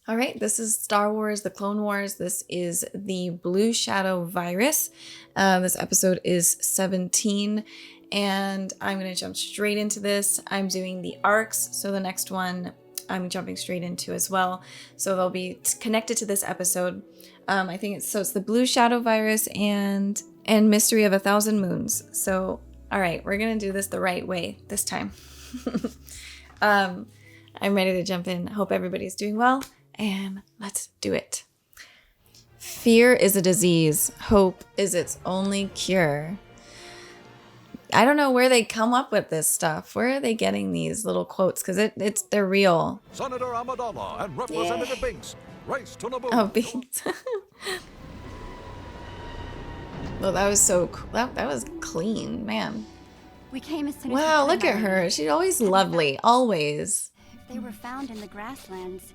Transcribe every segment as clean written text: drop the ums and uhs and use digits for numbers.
All right, this is Star Wars, The Clone Wars. This is the Blue Shadow virus. This episode is 17, and I'm going to jump straight into this. I'm doing the arcs, so the next one I'm jumping straight into as well. So they'll be connected to this episode. I think it's the Blue Shadow virus and Mystery of 1,000 Moons. So, all right, we're going to do this the right way this time. I'm ready to jump in. Hope everybody's doing well. And let's do it. Fear is a disease. Hope is its only cure. I don't know where they come up with this stuff. Where are they getting these little quotes? Because they're real. Senator Amidala and Representative Binks, race to Naboo. Oh, Binks. Well, that was so cool. That was clean, man. We came as soon as Wow, we look could, at her. She's always lovely. Always. If they were found in the grasslands,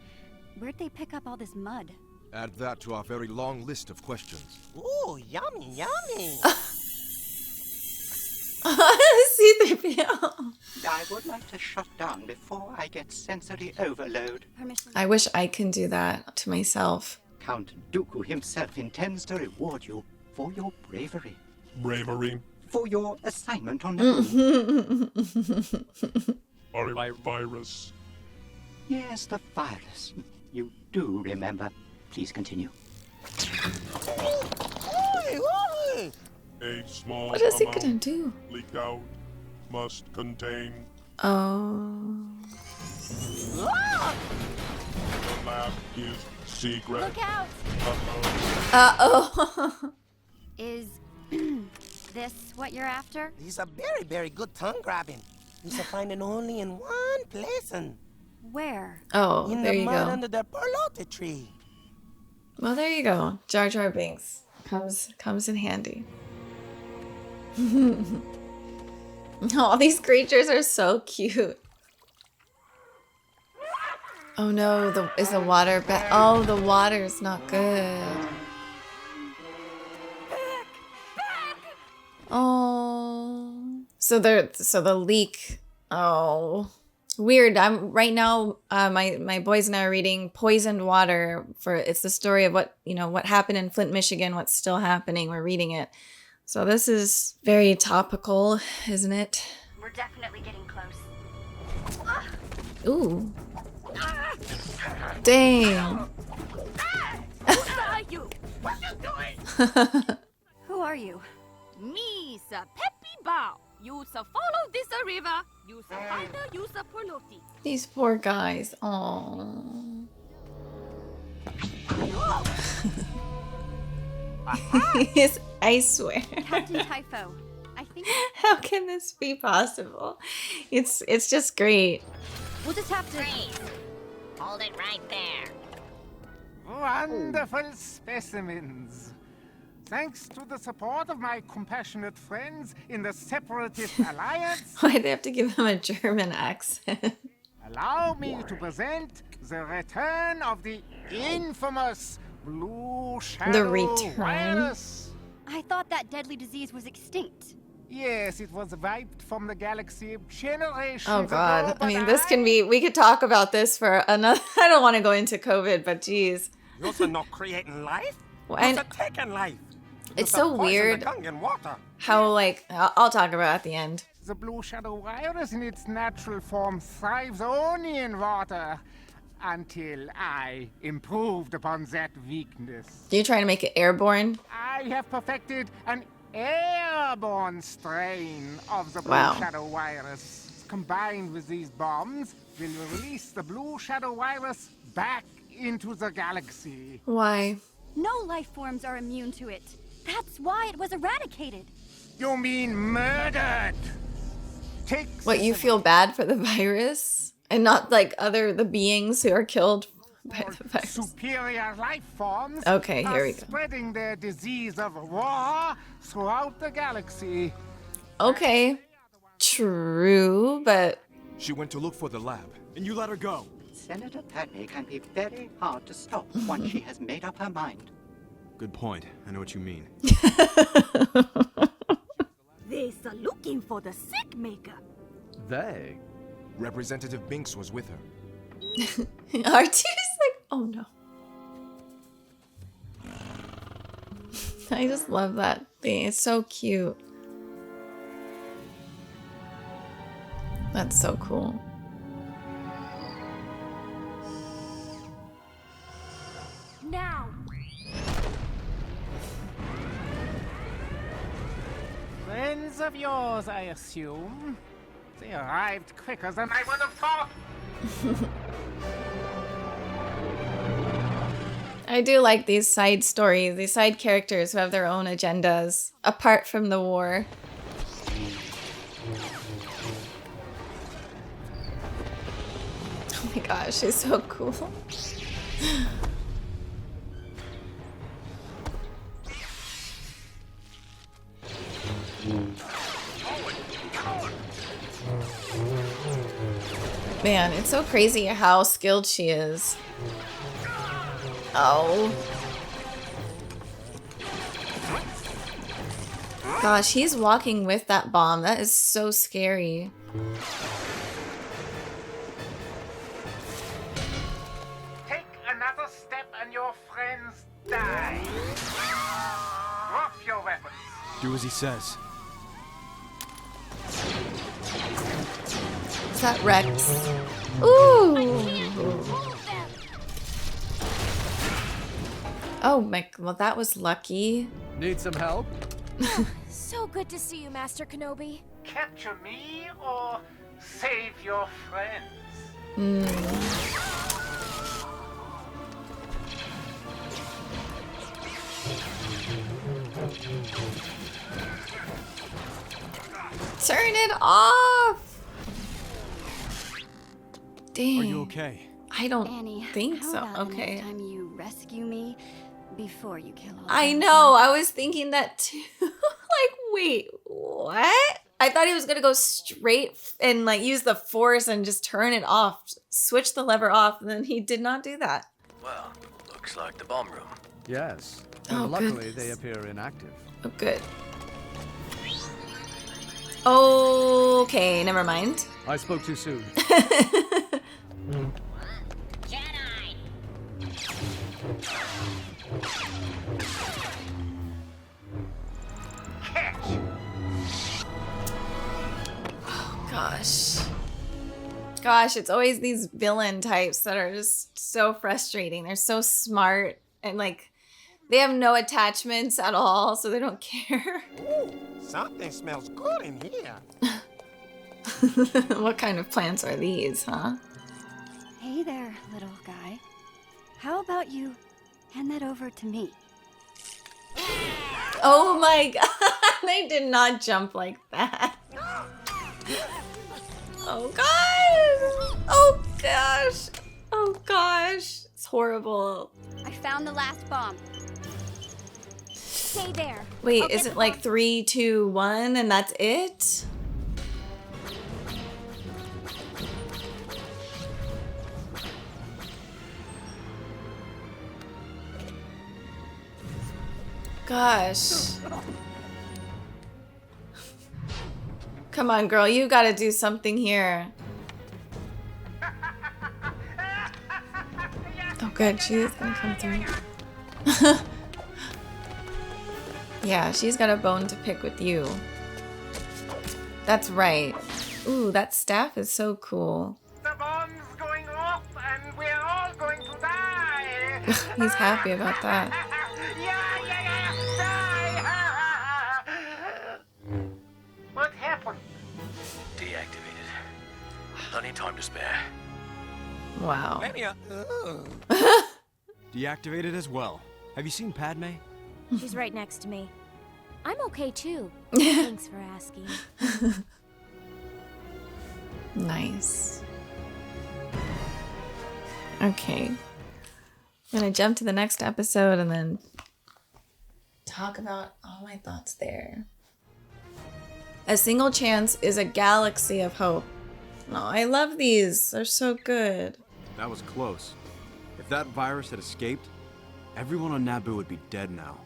where'd they pick up all this mud? Add that to our very long list of questions. Ooh, yummy, yummy. C-3PO. I would like to shut down before I get sensory overload. Permission. I wish I can do that to myself. Count Dooku himself intends to reward you for your bravery. Bravery. For your assignment on the Virus. Yes, the virus. You do remember. Please continue. A small What is he amount gonna do? leaked out must contain. Oh. The lab is secret. Look out! Uh-oh. Is this what you're after? He's a very, very good tongue grabbing. He's a finding only in one place and Where? Oh, in there the you mud go. under the pelote tree. Well, there you go. Jar Jar Binks comes in handy. Oh, these creatures are so cute. Oh no, is the water bad? Oh, the water's not good. Oh. So the leak. Oh. Weird. I'm right now. My boys and I are reading Poisoned Water. It's the story of what happened in Flint, Michigan. What's still happening. We're reading it. So this is very topical, isn't it? We're definitely getting close. Ooh. Dang. You? What you doing? Who are you? Me, Sir Peppy Bow. You shall follow this river. You shall find her, you shall poloti. These poor guys. Oh. I swear. Captain Typho. I think How can this be possible? It's just great. we'll just have to. Freeze. Hold it right there. Wonderful specimens. Thanks to the support of my compassionate friends in the Separatist Alliance, Why do they have to give him a German accent? allow me to present the return of the infamous Blue Shadow return? virus. I thought that deadly disease was extinct. Yes, it was wiped from the galaxy generations Oh God. ago, I mean, but we could talk about this for another, I don't want to go into COVID, but geez. You're also not creating life. And You're taking life. it's You're so poison weird the tongue in water. how I'll talk about it at the end. The Blue Shadow virus in its natural form thrives only in water until I improved upon that weakness. You're trying to make it airborne? I have perfected an airborne strain of the Blue Wow. Shadow virus. Combined with these bombs, will release the Blue Shadow virus back into the galaxy. Why? No life forms are immune to it. That's why it was eradicated. You mean murdered? Take What, you feel bad for the virus? And not like the beings who are killed by the virus? superior life forms Okay, are here we go. spreading their disease of war throughout the galaxy. Okay. True, but She went to look for the lab, and you let her go. Senator Padme can be very hard to stop once she has made up her mind. Good point. I know what you mean. They're looking for the sick maker. They? Representative Binks was with her. R2's like Oh no. I just love that thing. It's so cute. That's so cool. Now! Friends of yours, I assume. They arrived quicker than I would have thought. I do like these side stories, these side characters who have their own agendas apart from the war. Oh my gosh, she's so cool. Man, it's so crazy how skilled she is. Oh. Gosh, he's walking with that bomb. That is so scary. Take another step and your friends die. Drop your weapons. Do as he says. Is that Rex? Ooh. Oh my, well that was lucky. Need some help? So good to see you, Master Kenobi. Capture me or save your friends. Turn it off! Dang. Are you okay? I don't Annie, think how so. about the Okay. next time you rescue me before you kill all I them? know, I was thinking that too. Like, wait, what? I thought he was gonna go straight and like use the force and just turn it off, switch the lever off, and then he did not do that. Well, looks like the bomb room. Yes. Oh, And luckily, goodness. they appear inactive. Oh, good. Okay, never mind. I spoke too soon. Jedi! Catch! Gosh, it's always these villain types that are just so frustrating. They're so smart and like they have no attachments at all, so they don't care. Ooh, something smells good in here. What kind of plants are these, huh? Hey there, little guy. How about you hand that over to me? Oh my god, they did not jump like that. Oh gosh! Oh gosh! Oh gosh! It's horrible. I found the last bomb. Stay there. Wait, I'll is get it the like bomb. 3, 2, 1 and that's it? Gosh. Come on, girl, you gotta do something here. Oh, good, she's gonna come through. Yeah, she's got a bone to pick with you. That's right. Ooh, that staff is so cool. The bomb's going off and we're all going to die. He's happy about that. Die. What happened? Deactivated. Plenty time to spare. Wow. Deactivated as well. Have you seen Padme? She's right next to me. I'm okay too. Thanks for asking. Nice. Okay. I'm gonna jump to the next episode and then talk about all my thoughts there. A single chance is a galaxy of hope. Oh, I love these. They're so good. That was close. If that virus had escaped, everyone on Naboo would be dead now.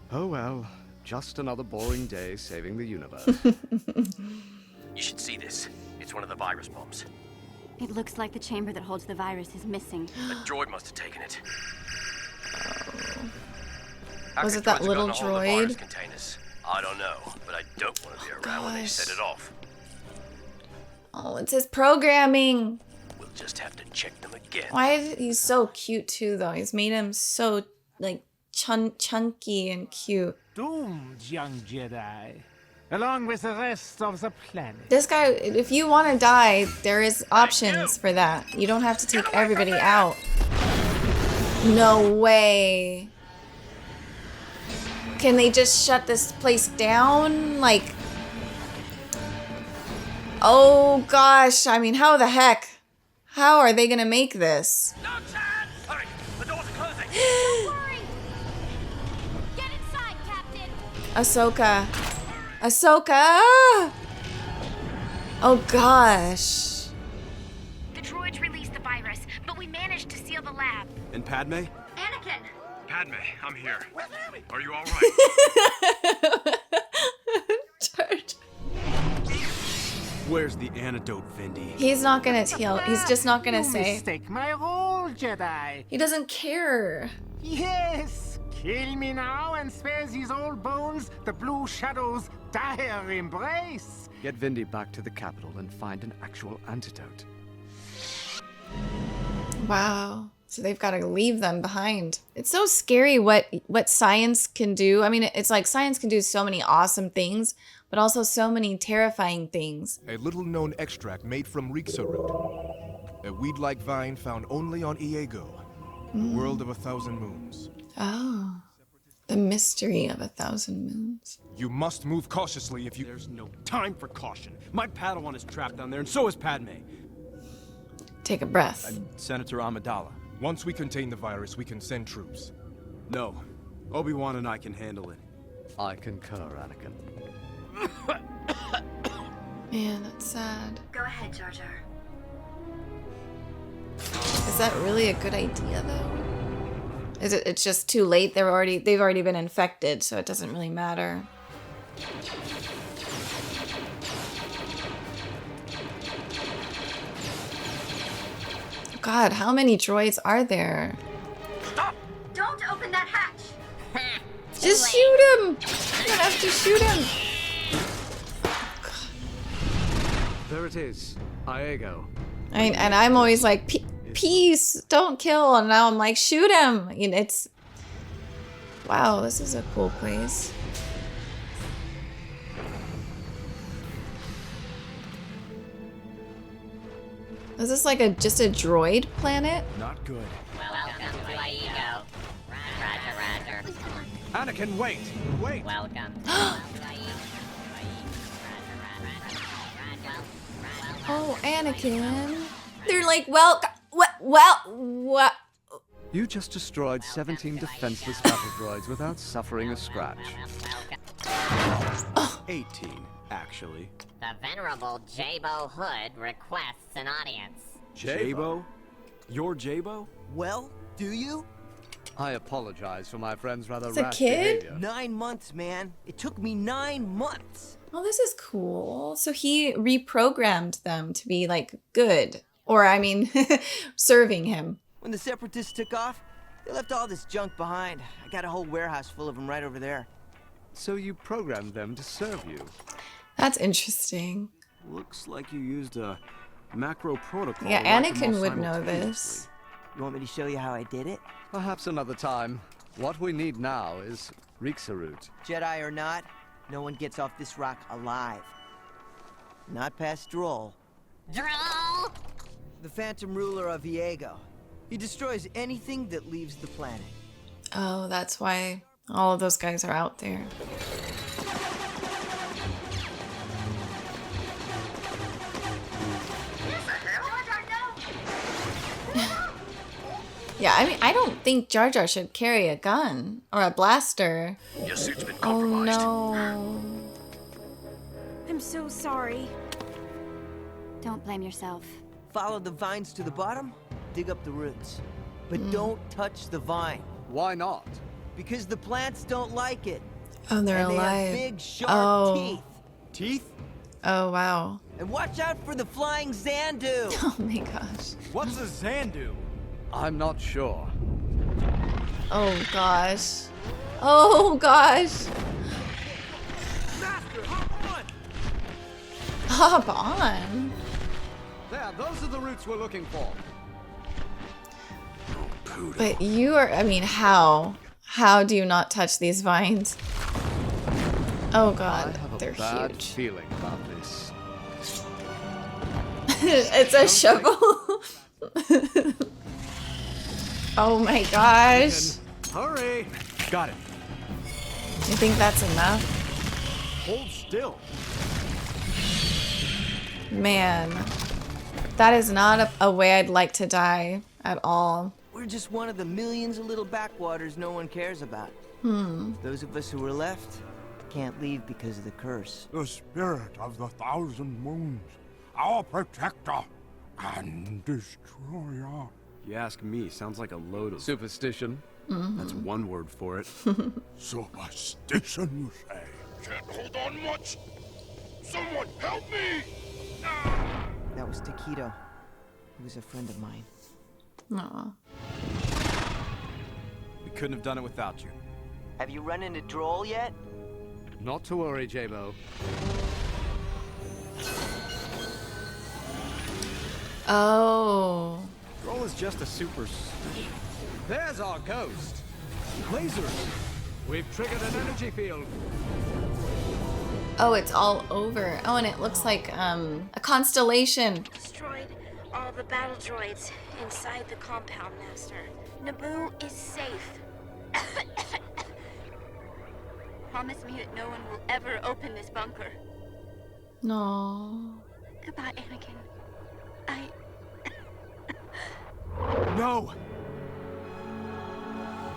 Oh well, just another boring day saving the universe. You should see this. It's one of the virus bombs. It looks like the chamber that holds the virus is missing. A droid must have taken it. Was it that little droid? Containers. I don't know, but I don't want to be around when they set it off. Oh, it's his programming. We'll just have to check them again. Why is he's so cute too though? He's made him so like chunky and cute. Doomed, young Jedi. Along with the rest of the planet. This guy, if you want to die, there is options for that. You don't have to take everybody out. No way. Can they just shut this place down? Like, oh gosh, I mean, how the heck? How are they gonna make this? No chance! Hurry! The doors are closing! Don't worry! Get inside, Captain! Ahsoka. Ahsoka! Oh gosh. The droids released the virus, but we managed to seal the lab. And Padme? Anakin! Padme, I'm here. Are you all right? Where's the antidote, Vindy? He's not gonna tell. He's just not gonna You say. mistake my role, Jedi. He doesn't care. Yes! Kill me now and spare these old bones the Blue Shadow's dire embrace. Get Vindy back to the capital and find an actual antidote. Wow. So they've got to leave them behind. It's so scary what science can do. I mean, it's like science can do so many awesome things, but also so many terrifying things. A little-known extract made from Rixa root. A weed-like vine found only on Iago, the world of 1,000 moons. Oh. The mystery of 1,000 moons. You must move cautiously if you... There's no time for caution. My Padawan is trapped down there, and so is Padme. Take a breath. And Senator Amidala. Once we contain the virus, we can send troops. No. Obi-Wan and I can handle it. I concur, Anakin. Man, that's sad. Go ahead, Jar Jar. Is that really a good idea, though? Is it? It's just too late. They've already been infected, so it doesn't really matter. God, how many droids are there? Stop! Don't open that hatch! Just shoot him! You don't have to shoot him! There it is. Iago. I mean, and I'm always like, peace, don't kill, and now I'm like, shoot him! You know, it's... Wow, this is a cool place. Is this like just a droid planet? Not good. Welcome to Iago. Roger, roger. Anakin, wait! Wait! Welcome. Oh, Anakin. They're like, well, what? You just destroyed 17 defenseless battle droids without suffering a scratch. 18, actually. The venerable Jabo Hood requests an audience. Jabo? You're Jabo? Well, do you? I apologize for my friend's rather It's a rash kid? behavior. 9 months, man. It took me 9 months. Oh, this is cool. So he reprogrammed them to be like good. Or, I mean, serving him. When the Separatists took off, they left all this junk behind. I got a whole warehouse full of them right over there. So you programmed them to serve you. That's interesting. Looks like you used a macro protocol. Yeah, to write them Anakin all would know simultaneously. this. You want me to show you how I did it? Perhaps another time. What we need now is Rixa root. Jedi or not, no one gets off this rock alive. Not past Droll. Droll! The Phantom Ruler of Iago. He destroys anything that leaves the planet. Oh, that's why all of those guys are out there. Yeah, I mean, I don't think Jar Jar should carry a gun or a blaster. Your suit's been Oh compromised. no. I'm so sorry. Don't blame yourself. Follow the vines to the bottom, dig up the roots. But don't touch the vine. Why not? Because the plants don't like it. Oh, they're and alive. They have big, sharp teeth. Teeth? Oh, wow. And watch out for the flying Zandu! Oh my gosh. What's a Zandu? I'm not sure. Oh gosh. Oh gosh. Master, hop on! Hop on. There, those are the routes we're looking for. But you are, I mean, how? How do you not touch these vines? Oh god, I have a they're bad huge. feeling about this. It's a shovel. Oh my gosh. Hurry! Got it. You think that's enough? Hold still. Man, that is not a way I'd like to die at all. We're just one of the millions of little backwaters no one cares about. Those of us who were left can't leave because of the curse. The spirit of the thousand moons, our protector and destroyer. If you ask me, sounds like a load of Superstition. That's one word for it. Superstition, you say? Can't hold on much. Someone help me! That was Taquito. He was a friend of mine. Aw. We couldn't have done it without you. Have you run into Droll yet? Not to worry, Jabo. Oh. Droll is just a super... There's our ghost. Lasers! We've triggered an energy field. Oh, it's all over. Oh, and it looks like a constellation. Destroyed all the battle droids inside the compound, Master. Naboo is safe. Promise me that no one will ever open this bunker. No. Goodbye, Anakin. No!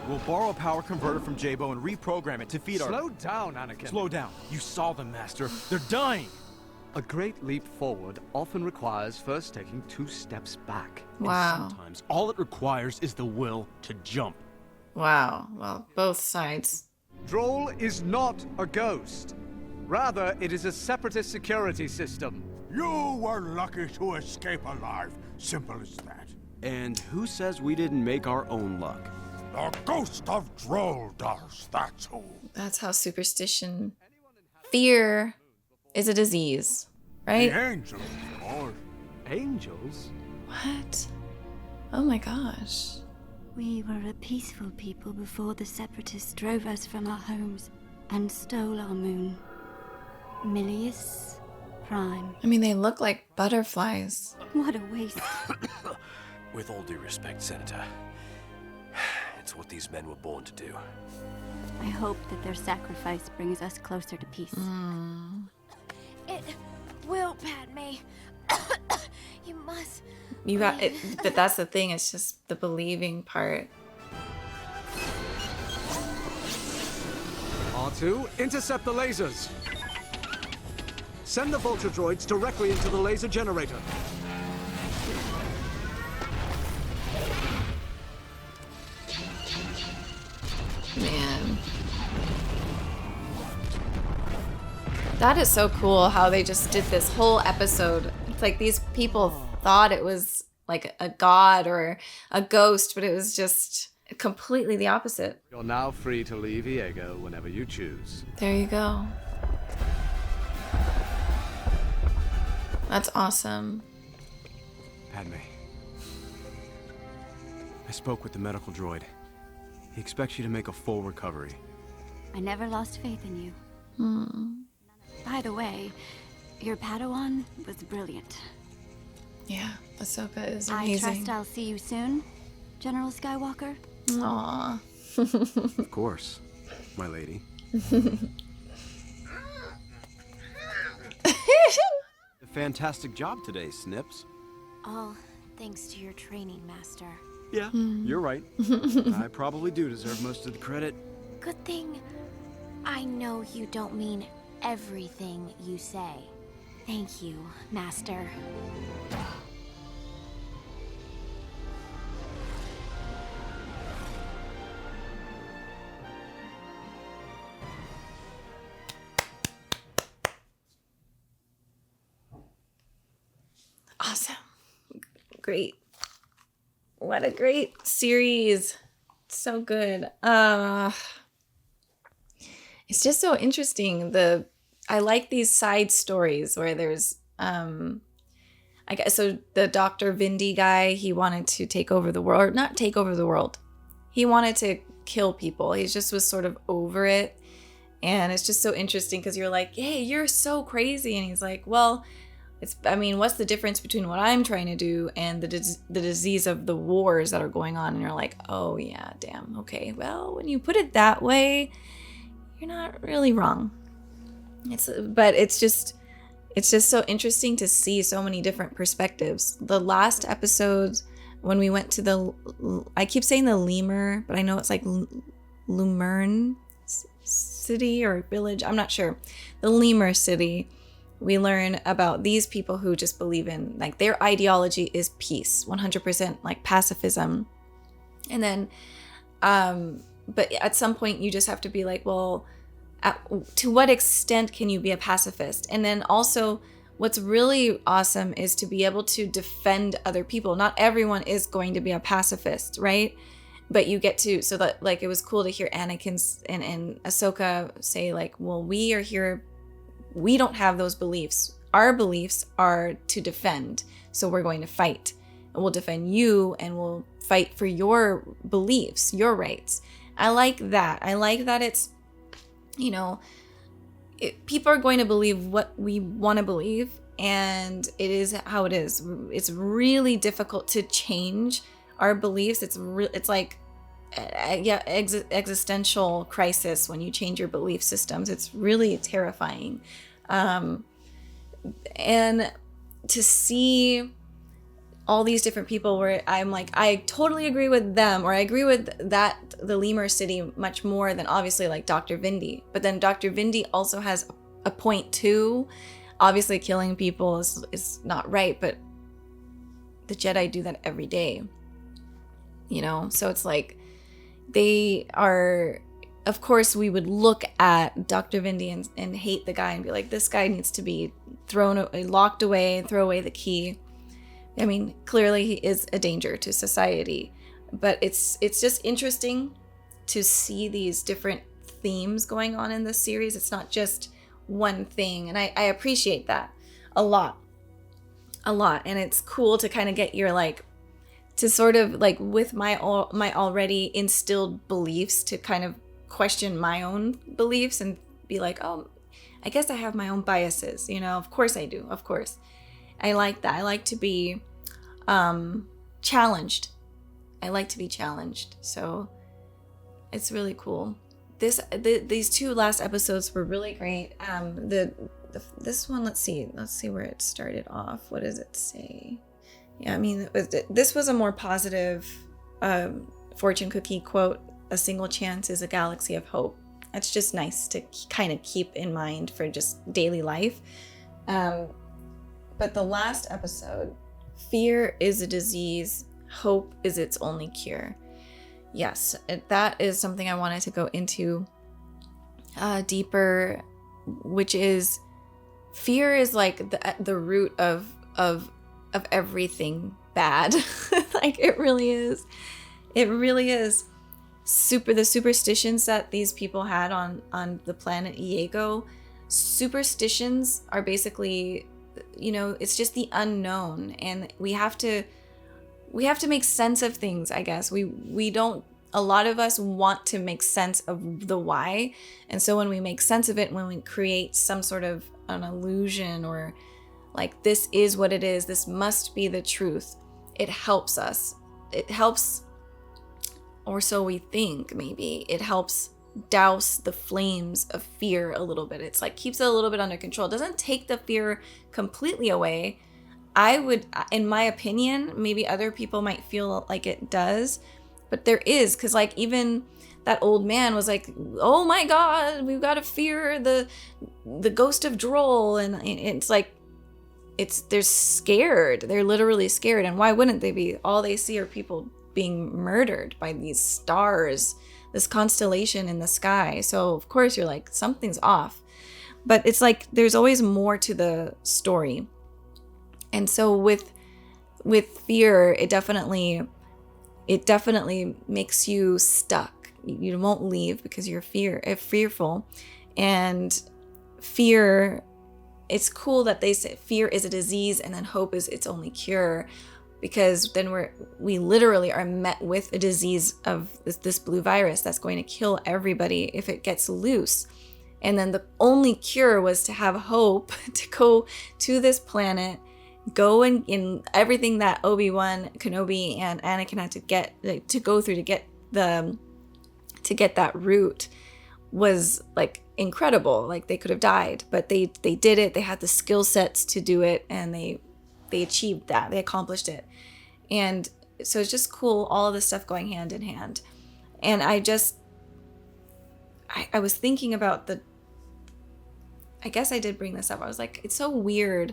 We'll borrow a power converter from Jabo and reprogram it to feed our... Slow down, Anakin. Slow down. You saw them, Master. They're dying. A great leap forward often requires first taking 2 steps back. Wow. And sometimes all it requires is the will to jump. Wow. Well, both sides. Droll is not a ghost. Rather, it is a separatist security system. You were lucky to escape alive. Simple as that. And who says we didn't make our own luck? The ghost of Droll does, that's who. That's how superstition... Fear is a disease, right? The angels, of course. Angels? What? Oh my gosh. We were a peaceful people before the Separatists drove us from our homes and stole our moon. Milius Prime. I mean, they look like butterflies. What a waste. With all due respect, Senator, it's what these men were born to do. I hope that their sacrifice brings us closer to peace. It will, Padme. You must. You got it, but that's the thing. It's just the believing part. R2, intercept the lasers. Send the vulture droids directly into the laser generator. Man. That is so cool how they just did this whole episode. It's like these people thought it was like a god or a ghost, but it was just completely the opposite. You're now free to leave Iago whenever you choose. There you go. That's awesome. Padme. I spoke with the medical droid. He expects you to make a full recovery. I never lost faith in you. Hmm. By the way, your Padawan was brilliant. Yeah, Ahsoka is I amazing. trust I'll see you soon, General Skywalker. Aww. Of course, my lady. A fantastic job today, Snips. All thanks to your training, Master. Yeah, you're right. I probably do deserve most of the credit. Good thing I know you don't mean everything you say. Thank you, Master. great. What a great series. So good. It's just so interesting. I like these side stories where there's I guess so the Dr. Vindy guy, he wanted to take over the world, or not take over the world. He wanted to kill people. He just was sort of over it. And it's just so interesting because you're like, hey, you're so crazy. And he's like, well, what's the difference between what I'm trying to do and the disease of the wars that are going on? And you're like, oh yeah, damn. Okay, well, when you put it that way, you're not really wrong. But it's just so interesting to see so many different perspectives. The last episodes, when we went to I keep saying the lemur, but I know it's like Lumerne city or village. I'm not sure. The lemur city. We learn about these people who just believe in, like, their ideology is peace, 100% like pacifism. And then, but at some point you just have to be like, well, to what extent can you be a pacifist? And then also what's really awesome is to be able to defend other people. Not everyone is going to be a pacifist, right? But you get to, so that, like, it was cool to hear Anakin and Ahsoka say, like, well, we are here, we don't have those beliefs. Our beliefs are to defend. So we're going to fight. And we'll defend you and we'll fight for your beliefs, your rights. I like that. I like that it's, you know, people are going to believe what we want to believe, and it is how it is. It's really difficult to change our beliefs. It's like existential crisis when you change your belief systems. It's really terrifying. And to see all these different people where I'm like, I totally agree with them, or I agree with the lemur city much more than obviously like Dr. Vindy. But then Dr. Vindy also has a point too. Obviously killing people is not right, but the Jedi do that every day, you know? So it's like, they are, of course we would look at Dr. Vindy and hate the guy and be like, this guy needs to be locked away and throw away the key. I mean, clearly he is a danger to society, but it's just interesting to see these different themes going on in this series. It's not just one thing, and I appreciate that a lot. And it's cool to kind of get your, like, to sort of like with my already instilled beliefs, to kind of question my own beliefs and be like, oh, I guess I have my own biases, you know. Of course I do, of course. I like that. I like to be challenged. I like to be challenged. So it's really cool. These two last episodes were really great. This one, let's see where it started off. What does it say? Yeah, I mean, this was a more positive fortune cookie quote. A single chance is a galaxy of hope. That's just nice to kind of keep in mind for just daily life. But the last episode, fear is a disease, hope is its only cure. Yes, that is something I wanted to go into deeper, which is fear is like the root of everything bad. Like, it really is. It really is. The superstitions that these people had on the planet Iago, superstitions are basically, you know, it's just the unknown, and we have to make sense of things, I guess. We don't, a lot of us want to make sense of the why, and so when we make sense of it, when we create some sort of an illusion, or like, this is what it is, this must be the truth, it helps us. It helps, or so we think, maybe. It helps douse the flames of fear a little bit. It's like, keeps it a little bit under control. It doesn't take the fear completely away. I would, in my opinion, maybe other people might feel like it does, but there is, because like, even that old man was like, oh my god, we've got to fear the ghost of Droll, and it's like, they're scared. They're literally scared, and why wouldn't they be? All they see are people being murdered by these stars, this constellation in the sky. So of course you're like, something's off. But it's like, there's always more to the story. And so with with fear, it definitely makes you stuck. You won't leave because you're fearful. And fear, it's cool that they say fear is a disease and then hope is its only cure, because then we literally are met with a disease of this blue virus that's going to kill everybody if it gets loose. And then the only cure was to have hope, to go to this planet, go in everything that Obi-Wan Kenobi and Anakin had to go through to get that route was like incredible. Like they could have died, but they did it. They had the skill sets to do it, and they achieved that. They accomplished it. And so it's just cool, all of this stuff going hand in hand. And I was thinking about I guess I did bring this up. I was like, it's so weird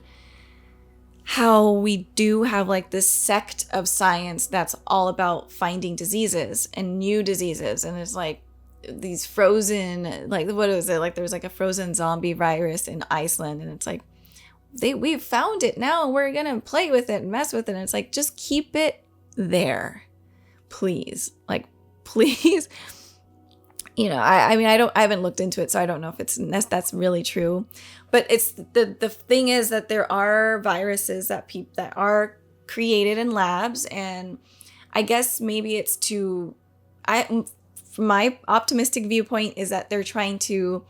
how we do have like this sect of science that's all about finding diseases and new diseases. And it's like these frozen, like, what is it? Like there was like a frozen zombie virus in Iceland, and it's like, we've found it now and we're gonna play with it and mess with it. And it's like, just keep it there, please. Like, please. You know, I mean, I haven't looked into it, so I don't know if that's really true. But it's the thing is that there are viruses that are created in labs, and I guess maybe it's my optimistic viewpoint is that they're trying to,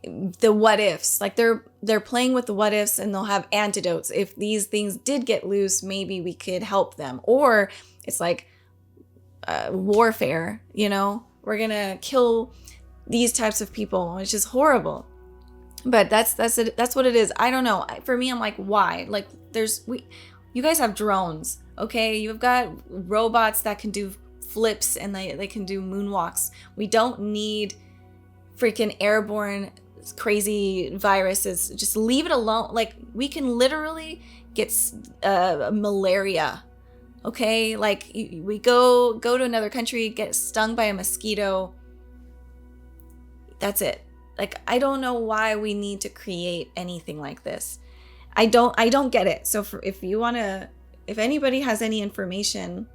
the what ifs, like they're playing with the what ifs, and they'll have antidotes. If these things did get loose, maybe we could help them. Or it's like warfare, you know, we're gonna kill these types of people, which is horrible. But that's what it is. I don't know. For me, I'm like, why? Like you guys have drones, okay? You've got robots that can do flips and they can do moonwalks. We don't need freaking airborne crazy viruses. Just leave it alone. Like, we can literally get malaria, okay? Like, we go to another country, get stung by a mosquito. That's it. Like, I don't know why we need to create anything like this. I don't get it. So if anybody has any information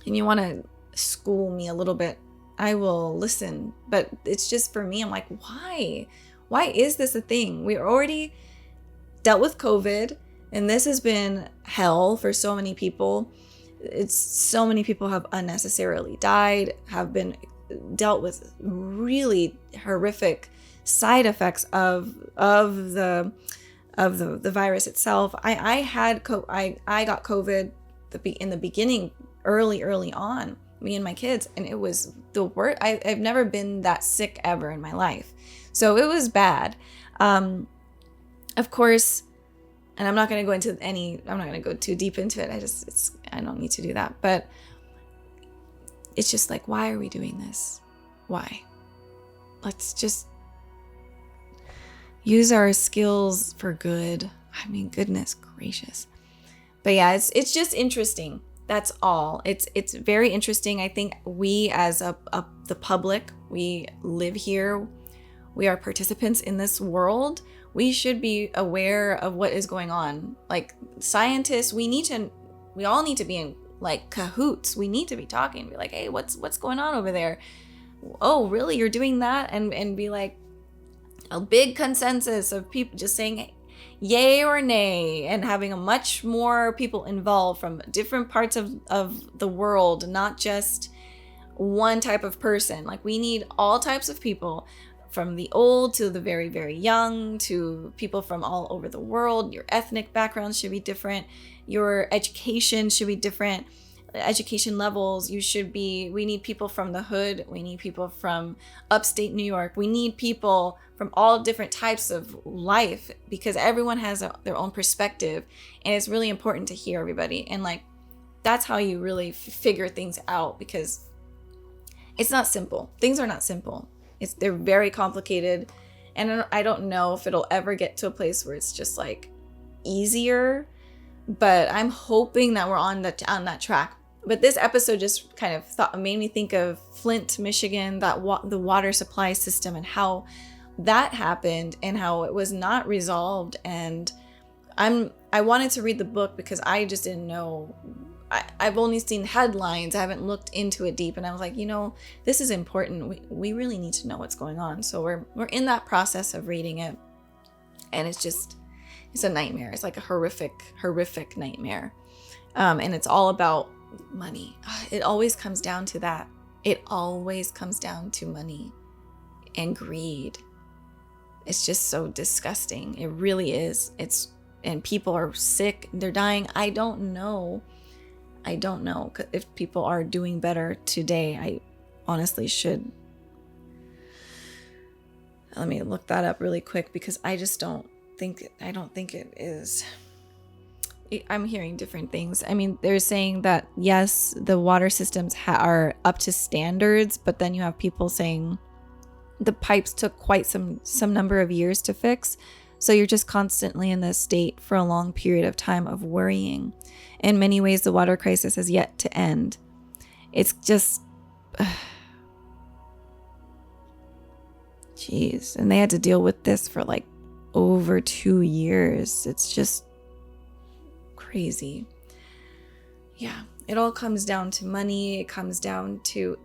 and you want to school me a little bit, I will listen. But it's just, for me, I'm like, why? Why is this a thing? We already dealt with COVID, and this has been hell for so many people. So many people have unnecessarily died, have been dealt with really horrific side effects of the virus itself. I got COVID in the beginning, early on, me and my kids, and it was the worst. I've never been that sick ever in my life, so it was bad. Of course, and I'm not going to go too deep into it. I don't need to do that, but it's just like, why are we doing this? Why? Let's just use our skills for good. I mean, goodness gracious. But yeah, it's just interesting. That's all. It's very interesting. I think we as the public, we live here. We are participants in this world. We should be aware of what is going on. Like, scientists, we all need to be in like cahoots. We need to be talking, be like, hey, what's going on over there? Oh, really? You're doing that? And be like a big consensus of people just saying yay or nay, and having a much more people involved from different parts of the world, not just one type of person. Like, we need all types of people, from the old to the very, very young, to people from all over the world. Your ethnic background should be different. Your education should be different. Education levels, we need people from the hood. We need people from upstate New York. We need people from all different types of life, because everyone has their own perspective, and it's really important to hear everybody. And like, that's how you really figure things out, because it's not simple. Things are not simple. They're very complicated, and I don't know if it'll ever get to a place where it's just like easier, but I'm hoping that we're on that track. But this episode just kind of made me think of Flint, Michigan, the water supply system, and how that happened and how it was not resolved. And I wanted to read the book because I just didn't know. I've only seen headlines. I haven't looked into it deep, and I was like, this is important. We really need to know what's going on. So we're in that process of reading it, and it's a nightmare. It's like a horrific nightmare, and it's all about money. It always comes down to that. It always comes down to money and greed. It's just so disgusting. It really is. And people are sick. They're dying. I don't know if people are doing better today. I honestly should. Let me look that up really quick because I don't think it is. I'm hearing different things. I mean, they're saying that yes, the water systems are up to standards, but then you have people saying the pipes took quite some number of years to fix. So you're just constantly in this state for a long period of time of worrying. In many ways, the water crisis has yet to end. It's just, jeez. And they had to deal with this for like over 2 years. It's just crazy. Yeah, it all comes down to money. It comes down to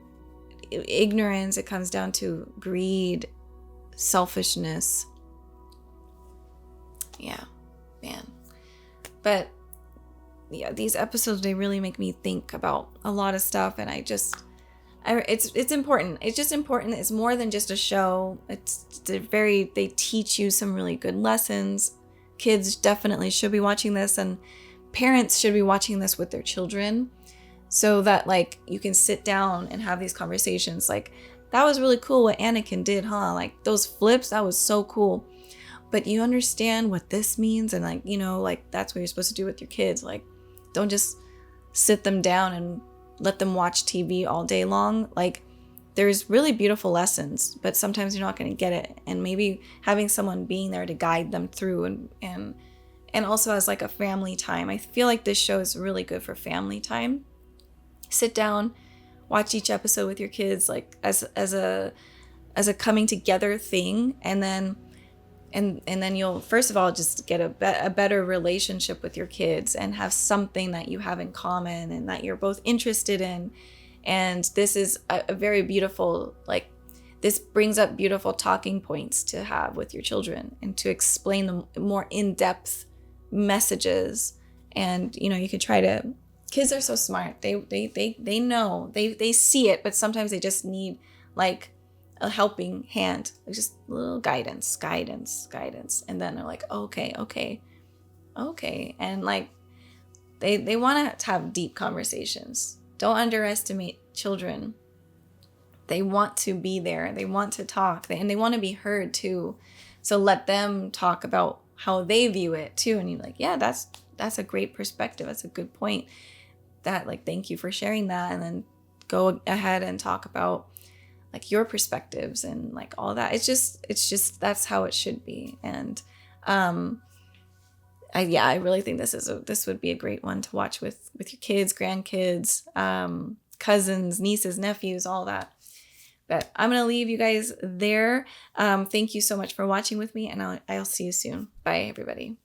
ignorance. It comes down to greed, selfishness. Yeah, man. But yeah, these episodes, they really make me think about a lot of stuff, and it's important. It's just important. It's more than just a show. They teach you some really good lessons. Kids definitely should be watching this, and parents should be watching this with their children so that like you can sit down and have these conversations. Like, that was really cool what Anakin did, huh? Like those flips, that was so cool. But you understand what this means, and like, like that's what you're supposed to do with your kids. Like, don't just sit them down and let them watch TV all day long. Like, there's really beautiful lessons, but sometimes you're not going to get it. And maybe having someone being there to guide them through, and also as like a family time. I feel like this show is really good for family time. Sit down, watch each episode with your kids, like as a coming together thing, and then you'll first of all just get a better relationship with your kids and have something that you have in common and that you're both interested in. And this is a very beautiful, like, this brings up beautiful talking points to have with your children and to explain them more in-depth messages. And you can try to, kids are so smart, they know, they see it, but sometimes they just need like a helping hand, just a little guidance, and then they're like, okay, and like they want to have deep conversations. Don't underestimate children. They want to be there, they want to talk, and they want to be heard too. So let them talk about how they view it too, and you're like, yeah, that's a great perspective, that's a good point, that like, thank you for sharing that, and then go ahead and talk about like your perspectives and like all that. It's just that's how it should be. And I really think this would be a great one to watch with your kids, grandkids, cousins, nieces, nephews, all that. But I'm gonna leave you guys there. Thank you so much for watching with me, and I'll see you soon. Bye, everybody.